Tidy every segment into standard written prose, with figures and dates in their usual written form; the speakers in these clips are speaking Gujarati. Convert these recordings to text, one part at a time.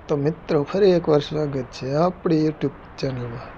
તો મિત્રો ફરી એકવાર સ્વાગત છે આપણી યુટ્યુબ ચેનલમાં.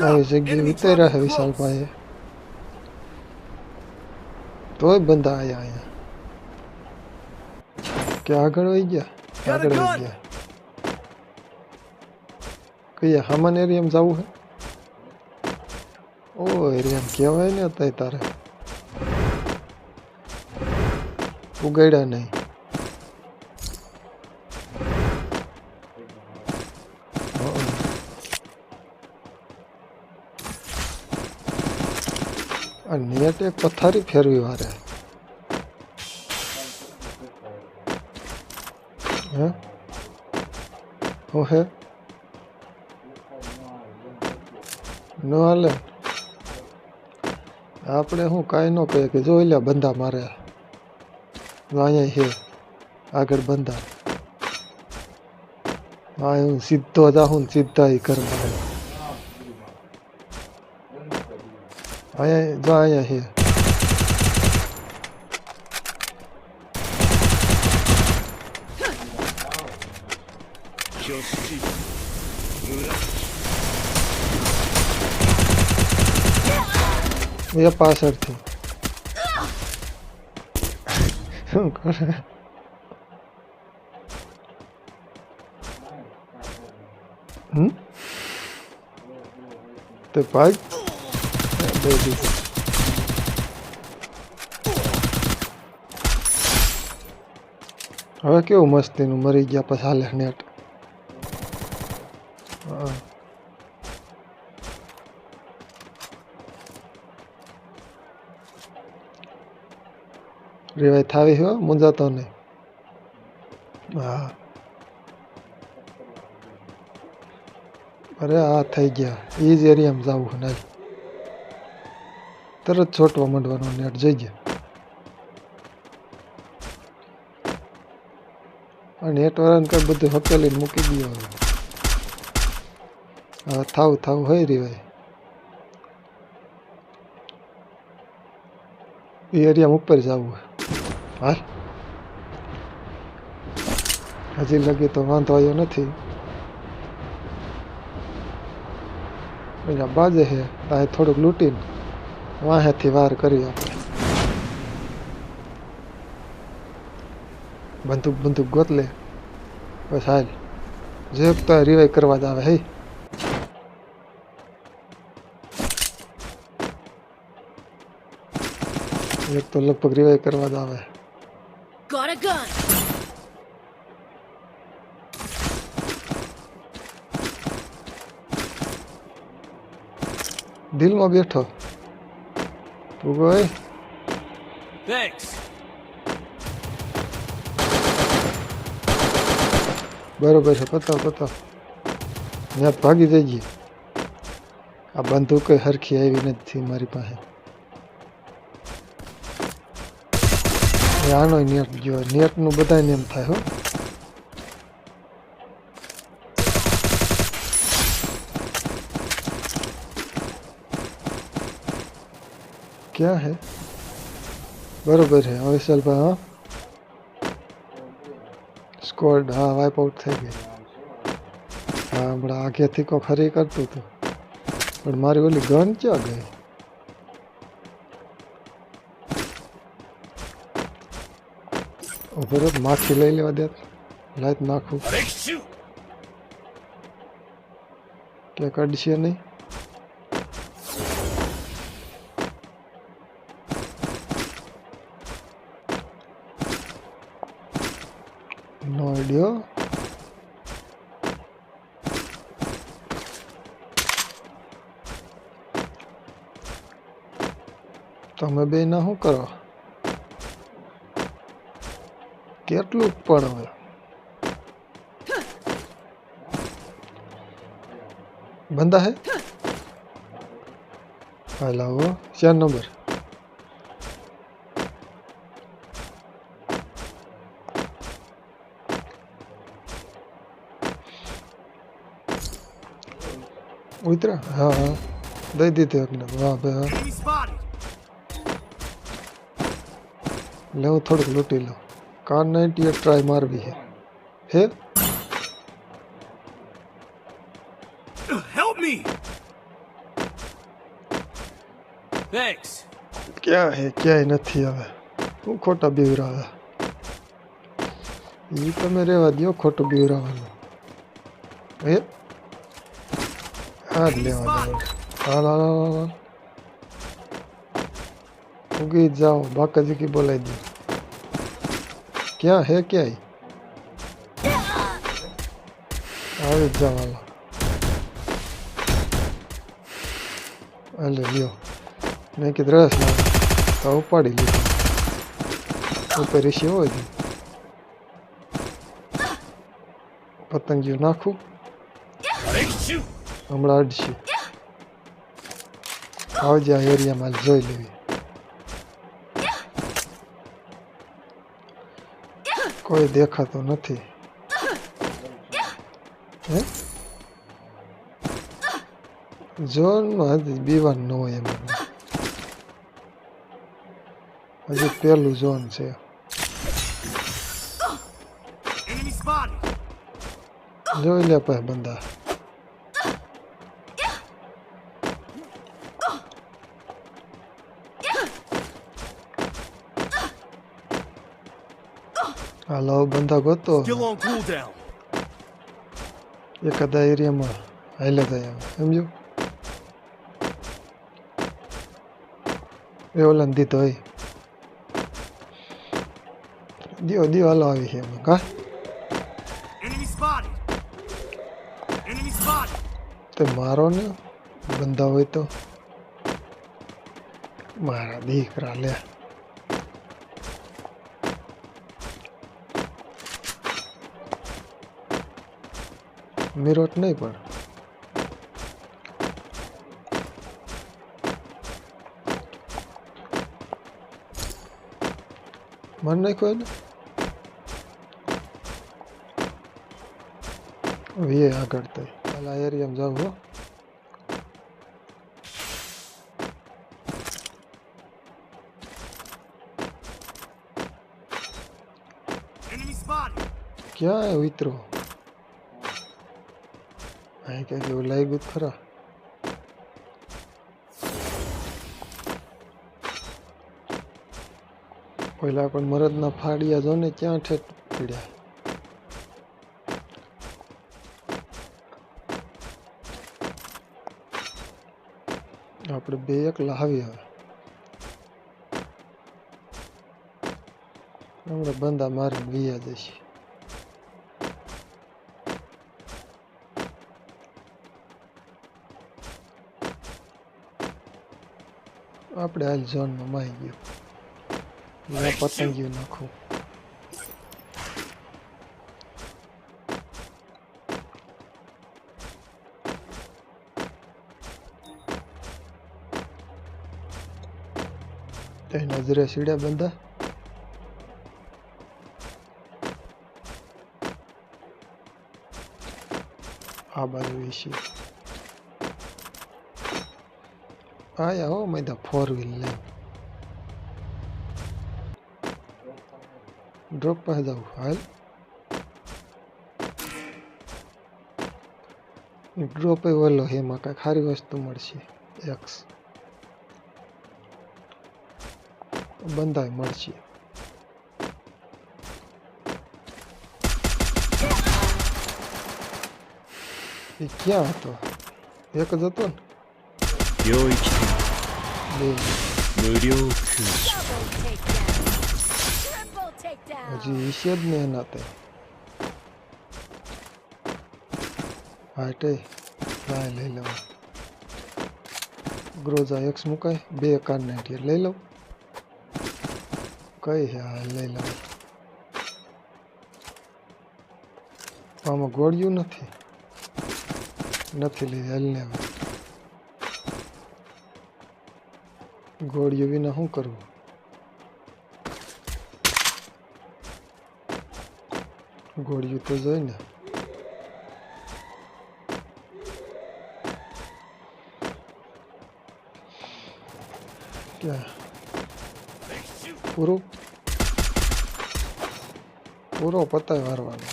આવી જગ્યાએ ઉતર્યા છે વિશાલભાઈએ, તોય બંધા આયા અહીંયા કે આગળ વહી ગયા. આગળ વહી ગયા કયા સામાન એરિયામાં જવું છે? ઓ એરિયામાં કહેવાય ને અત્યારે તારે ઉગાડ્યા નહીં. આ નેટ એક પથારી ફેરવી વારે હે હું હે ન હાલે. આપણે શું કાંઈ ન કહીએ કે જોઈ લે બંધા મારે અહીંયા છે આગળ બંધા. હા હું સીધો જાઉં સીધા એ કરવા અહીંયા જા અહીંયા છે. એ પાછળથી શું કરે તો ભાઈ દે દીધું. હવે કેવું મસ્તીનું મરી ગયા પછી હાલે નેટ. હા રિવાય થાવી હો મૂંઝાતો નહીં. હા અરે આ થઈ ગયા એ જ એરિયામાં જવું ને તરત છોટવા માંડવાનું નેટ જઈ ગયા. આ નેટવાળાને કઈ બધું હકેલીને મૂકી દો. હા થાવું થાવું હોય રિવાય એ એરિયામાં ઉપર જવું. હા હજી લગી તો વાંધો આવ્યો નથી. બાજે છે ત્યાં થોડુંક લૂંટીને વાહેથી વાર કરી આપણે. બંદૂક ગોતલે બસ હાલ જે તો રિવાઈ કરવા જ આવે. હે એક તો લગભગ રિવાઈ કરવા જ આવે. દિલમાં બેઠો તું ગઈ. બરોબર છે પતાવ ત્યાં ભાગી જઈએ. આ બંદૂક હરખી આવી નથી મારી પાસે. આનો નેટ ગયો નેટનું બધાને એમ થાય હો. ક્યાં હે બરોબર છે હવે વિશાલભાઈ. હા સ્કોડ હા વાઇપ આઉટ થઈ ગઈ. હા હમણાં આગેથી કોઈ ખરી કરતું હતું પણ મારી ઓલી ગન ક્યાં ગઈ? બરોબર માખી લઈ લેવા દે લાઈટ નાખું કે કાઢશે નહીં. નો આઈડિયા. તમે બે ના શું કરો? કેટલું પણ હવે બંધા હે. હાલ આવો 4 નંબર. ઉતરા હા હા દઈ દીધી એકને. વાહ ભાઈ હા લેવું થોડુંક લૂંટી લો. कार 90 ट्राई मारवी है Help me. Thanks. क्या है નથી હવે હું ખોટા બીવરાવે એ તમે રહેવા દો ખોટું બીવરાવાનું એ હાલ લેવા દો હાલ હાલ હાલ હાલ ઉગી જાઓ બાકાજી की બોલાઈ દો क्या है क्या ही આવી જ જાઓ હાલો હાલે લ્યો મેં કીધું રસ લાવ તો ઉપાડી લીધો ઉપર ઋષિ હોય છે પતંગિયું નાખું હમણાં અડશે આવજે આ એરિયામાં જોઈ લેવી કોઈ દેખાતો નથી હે ઝોનમાં હજી બીવાનું ન હોય એમાં હજી પહેલું ઝોન છે Enemy spotted. જોઈ લે પછી બંદા હાલો બંદા ગોતો Still on cooldown. એકાદા એરિયામાં હાલે જાય સમજો એ ઓલાને દીધો હોય દિયો દિયો હાલો આવી છે એમાં કા Enemy spotted. Enemy spotted. તે મારો ને બંધા હોય તો મારા દીકરા લે મિરોટ નહીં પણ મન નાખ્યો ને હવે આગળ તો પેલા એરિયામાં જાવ હો Enemy spotted. ક્યાં ઉતરો અહીં ક્યાંક એવું લાગ્યું ખરા પહેલા પણ મરદના ફાડિયા જો ને ક્યાં ઠેઠ પીડ્યા આપણે બે એકલા આવી હવે હમણાં બંદા મારીને વિયા જશે આપણે હાલ ઝોનમાં માઈ ગયું પતંગિયું નાખું નજરે સીડ્યા બંધા આ બાજુ વિશે આયા હો મેં 4 વ્હીલ લઈ ડ્રોપ પાસે જાઉં હાલ ડ્રોપ એ ઓલો એમાં કાંઈક સારી વસ્તુ મળશે એક્સ બંધાય મળશે એ ક્યાં હતો એક જ હતો ને 領域 બે 無料空襲 Triple takedown. હજી વિશે જ ને એના તે હાટે લાય લઈ લઉં ગ્રોઝા એક્સ મુકાય બે કાર 90 લઈ લઉં કઈ છે હા લઈ લઉં આમાં ગોળિયું નથી લઈ હાલને હવે ગોળિયું વિના શું કરવું ગોળિયું તો જોઈ ને ક્યાં પૂરું પૂરો પતાય વારવાનો.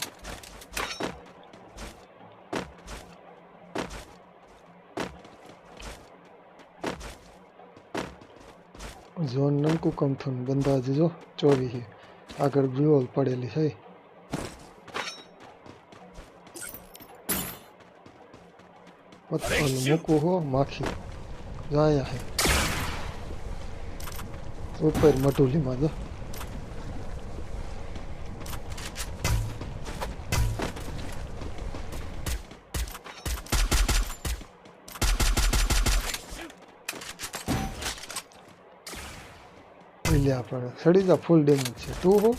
ઝોન નંકુ કમ થયું બંદા હજી જો 24 આગળ ગ્લુઅલ પડેલી છે. મૂકવું હો માખી જાયા હે ઉપર મટુલીમાં જો. આપણે સડી જા ફૂલ ડેમેજ છે. તું હો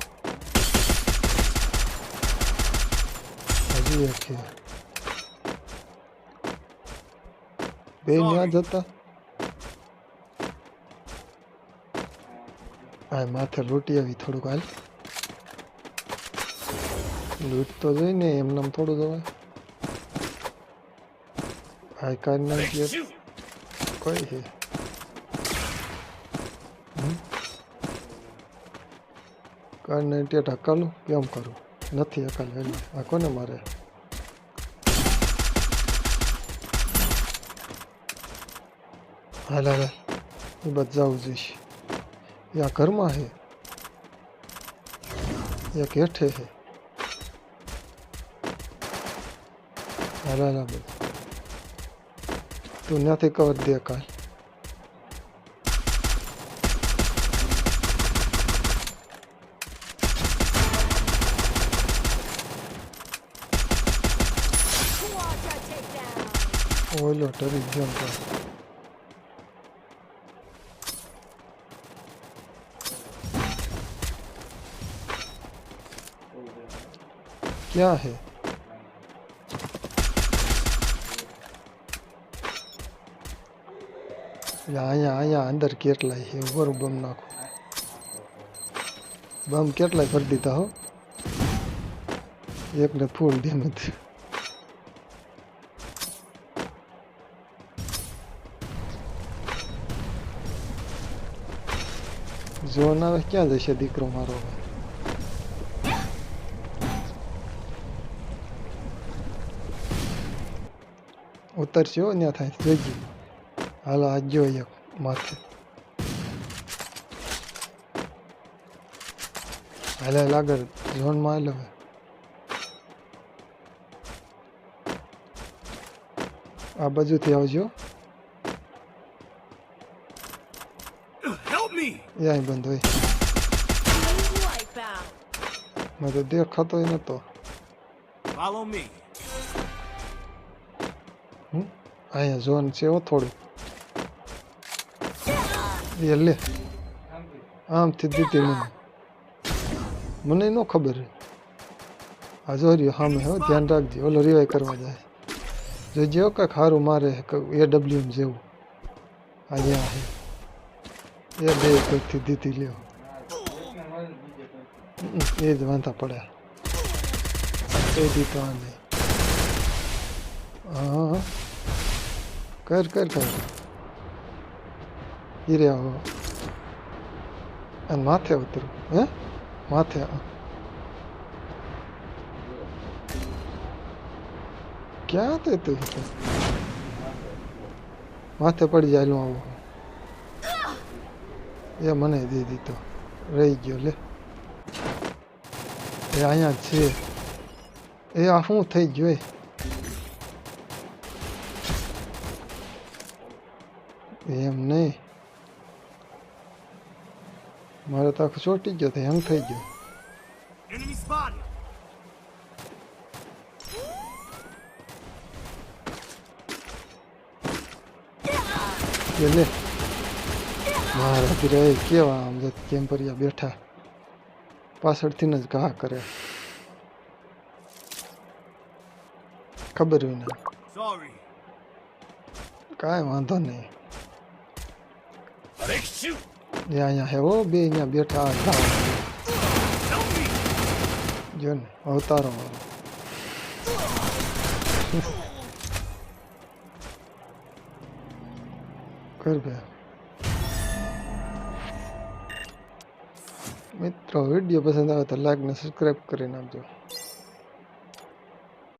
હજી એક બે ન્યા જતા આ માથે લૂંટી આવી થોડુંક. હાલ લૂંટ તો જોઈને એમને થોડું જવાય. આ કાર નાખીએ કઈ છે કાર ને ટેટ હકાલું કેમ કરું નથી હકાલ. આ કોને મારે હાલ હાલ એ બધ જવું જોઈશ. એ આ ઘરમાં છે એક હેઠે છે. હાલ હાલ બધું તું ત્યાંથી કવર દે કાલ. ઓલો ટરી ગયો તો क्या है અહીંયા અંદર કેટલાય છે ઉપર બમ નાખો. બમ કેટલાય કરી દીધા હો. એકને ફૂલ ડેમેજ. ઝોન આવે ક્યાં જશે દીકરો મારો. ઉતરશે હો ત્યાં થાય જોઈ. હાલો આજ જો એક માથે હાલે આગળ ઝોનમાં હાલ. હવે આ બાજુથી આવજો. એ અહીં બંધ હોય મેં તો દેખાતો નતો. અહીંયા ઝોન છે હો થોડું. એ લે આમથી દીધી મને ન ખબર. આ જો રહ્યો સામે હો ધ્યાન રાખજે. ઓલો રિવાય કરવા જાય જોઈજો કાંઈક સારું મારે AWM જેવું. અહીંયા છે એ બે કોઈકથી દીધી લ્યો. એ જ વાંધા પડ્યા એ દીધો આ નહીં. હા કર કર કર હીરે આવો અને માથે ઉતરું. હે માથે ક્યાં તે તું માથે પડી જાય. આવું એ મને દઈ દીધો રહી ગયો. લે એ અહીંયા છે. એ આ શું થઈ ગયું. એમ નહીં મારે તો આખું ચોટી ગયો તો એમ થઈ ગયો. લે મારા ધીરે કેવા આમ કેમ પરિયા બેઠા પાછળથી જ ઘા કરે ખબર હોય ને. કાંઈ વાંધો નહીં. અહીંયા હે હો બે અહીંયા બેઠા જો ને અવતારો મારો. કર બે મિત્રો વિડીયો પસંદ આવે તો લાઈક ને સબસ્ક્રાઈબ કરી નાખજો.